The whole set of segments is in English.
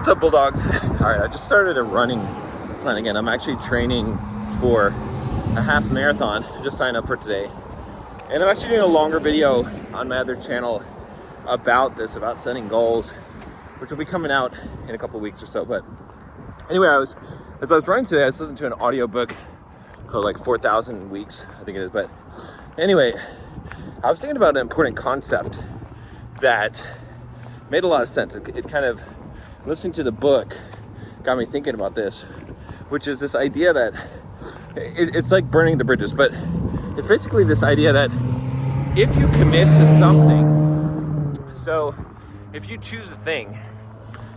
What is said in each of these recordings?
What's up, Bulldogs? All right, I just started a running plan again. I'm actually training for a half marathon. I just signed up for today. And I'm actually doing a longer video on my other channel about this, about setting goals, which will be coming out in a couple of weeks or so. But anyway, as I was running today, I was listening to an audiobook called like 4,000 Weeks, I think it is. But anyway, I was thinking about an important concept that made a lot of sense. It kind of, listening to the book got me thinking about this, which is this idea that it's like burning the bridges, but it's basically this idea that if you commit to something, so if you choose a thing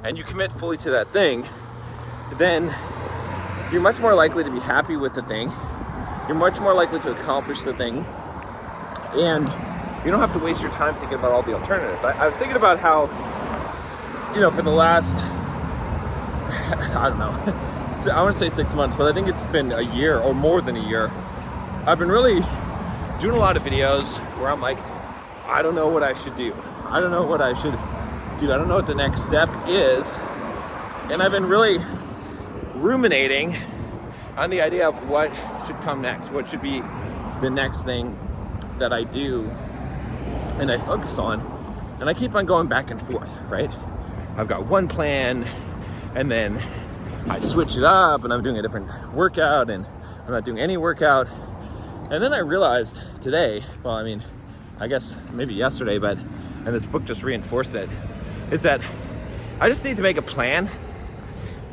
and you commit fully to that thing, then you're much more likely to be happy with the thing. You're much more likely to accomplish the thing, and you don't have to waste your time thinking about all the alternatives. I was thinking about how, for the last, I don't know, I want to say 6 months, but I think it's been a year or more than a year. I've been really doing a lot of videos where I'm like, I don't know what I should do. I don't know what I should do. I don't know what the next step is. And I've been really ruminating on the idea of what should come next, what should be the next thing that I do and I focus on. And I keep on going back and forth, right? I've got one plan, and then I switch it up, and I'm doing a different workout, and I'm not doing any workout. And then I realized today, I guess maybe yesterday, and this book just reinforced it, is that I just need to make a plan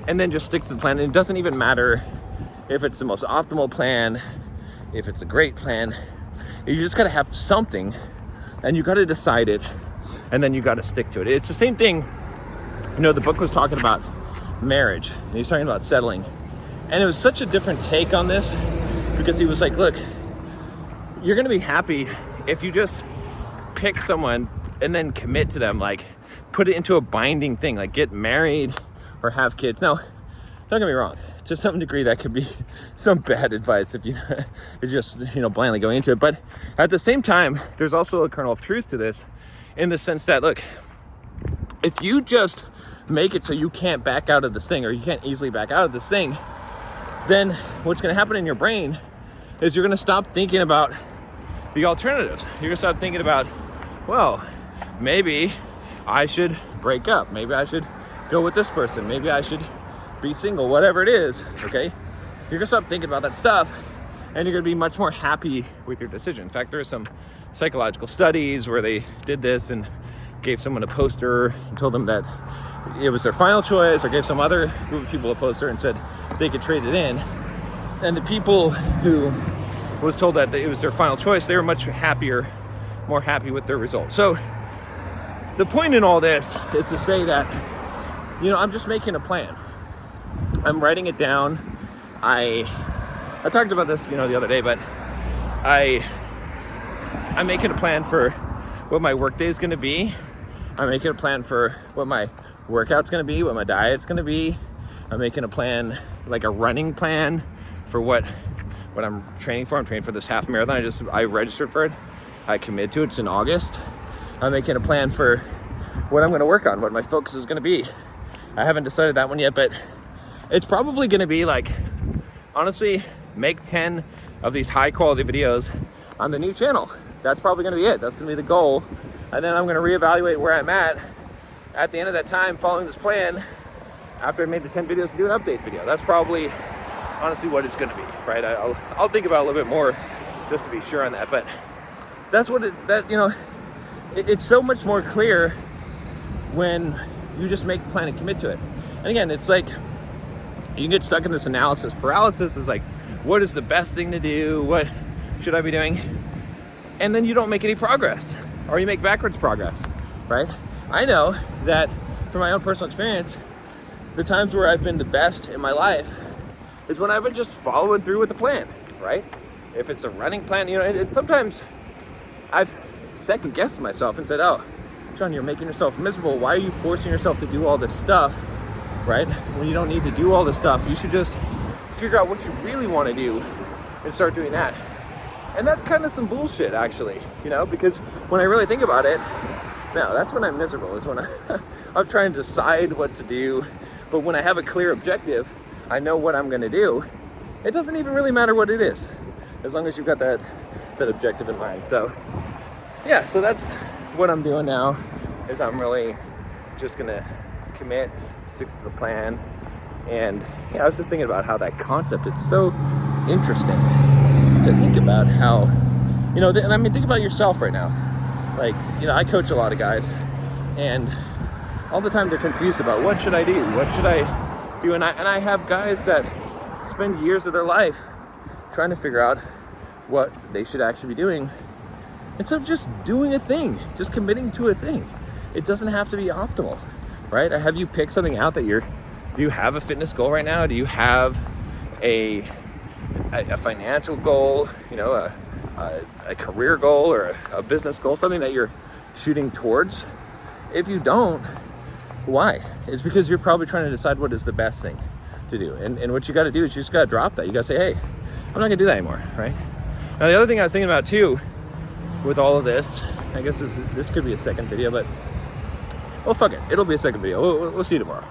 and then just stick to the plan. And it doesn't even matter if it's the most optimal plan, if it's a great plan. You just gotta have something, and you gotta decide it, and then you gotta stick to it. It's the same thing. The book was talking about marriage, and he's talking about settling. And it was such a different take on this, because he was like, look, you're gonna be happy if you just pick someone and then commit to them, like put it into a binding thing, like get married or have kids. Now, don't get me wrong, to some degree that could be some bad advice if you're just blindly going into it. But at the same time, there's also a kernel of truth to this, in the sense that, look, if you just make it so you can't back out of this thing, or you can't easily back out of this thing, then what's going to happen in your brain is you're going to stop thinking about the alternatives. You're going to stop thinking about, well, maybe I should break up. Maybe I should go with this person. Maybe I should be single, whatever it is, okay? You're going to stop thinking about that stuff, and you're going to be much more happy with your decision. In fact, there are some psychological studies where they did this and gave someone a poster and told them that it was their final choice, or gave some other group of people a poster and said they could trade it in. And the people who was told that it was their final choice, they were much happier, more happy with their results. So the point in all this is to say that, I'm just making a plan. I'm writing it down. I talked about this, the other day, but I'm making a plan for what my work day is going to be. I'm making a plan for what my workout's going to be, what my diet's going to be. I'm making a plan, like a running plan, for what I'm training for. I'm training for this half marathon. I registered for it. I committed to it. It's in August. I'm making a plan for what I'm going to work on, what my focus is going to be. I haven't decided that one yet, but it's probably going to be like, honestly, make 10 of these high quality videos on the new channel. That's probably going to be it. That's going to be the goal. And then I'm going to reevaluate where I'm at the end of that time, following this plan, after I made the 10 videos, and do an update video. That's probably, honestly, what it's going to be, right? I'll think about it a little bit more just to be sure on that. But that's what it's so much more clear when you just make the plan and commit to it. And again, it's like, you can get stuck in this analysis paralysis. Is like, what is the best thing to do? What should I be doing? And then you don't make any progress, or you make backwards progress, right? I know that from my own personal experience, the times where I've been the best in my life is when I've been just following through with the plan, right? If it's a running plan, and sometimes I've second guessed myself and said, oh, John, you're making yourself miserable. Why are you forcing yourself to do all this stuff, right? When you don't need to do all this stuff. You should just figure out what you really want to do and start doing that. And that's kind of some bullshit, actually, because when I really think about it, no, that's when I'm miserable, is when of trying to decide what to do. But when I have a clear objective, I know what I'm gonna do. It doesn't even really matter what it is, as long as you've got that objective in mind. So yeah, so that's what I'm doing now, is I'm really just gonna commit, stick to the plan. And yeah, I was just thinking about how that concept, it's so interesting to think about how, you know, and I mean, think about yourself right now. Like, you know, I coach a lot of guys, and all the time they're confused about what should I do? What should I do? And I have guys that spend years of their life trying to figure out what they should actually be doing, instead of just doing a thing, just committing to a thing. It doesn't have to be optimal, right? Have you picked something out that do you have a fitness goal right now? Do you have a financial goal, you know, a career goal or a business goal, something that you're shooting towards? If you don't, why? It's because you're probably trying to decide what is the best thing to do. And what you got to do is you just got to drop that. You got to say, hey, I'm not going to do that anymore, right? Now, the other thing I was thinking about too, with all of this, I guess this could be a second video, but well, fuck it. It'll be a second video. We'll see you tomorrow.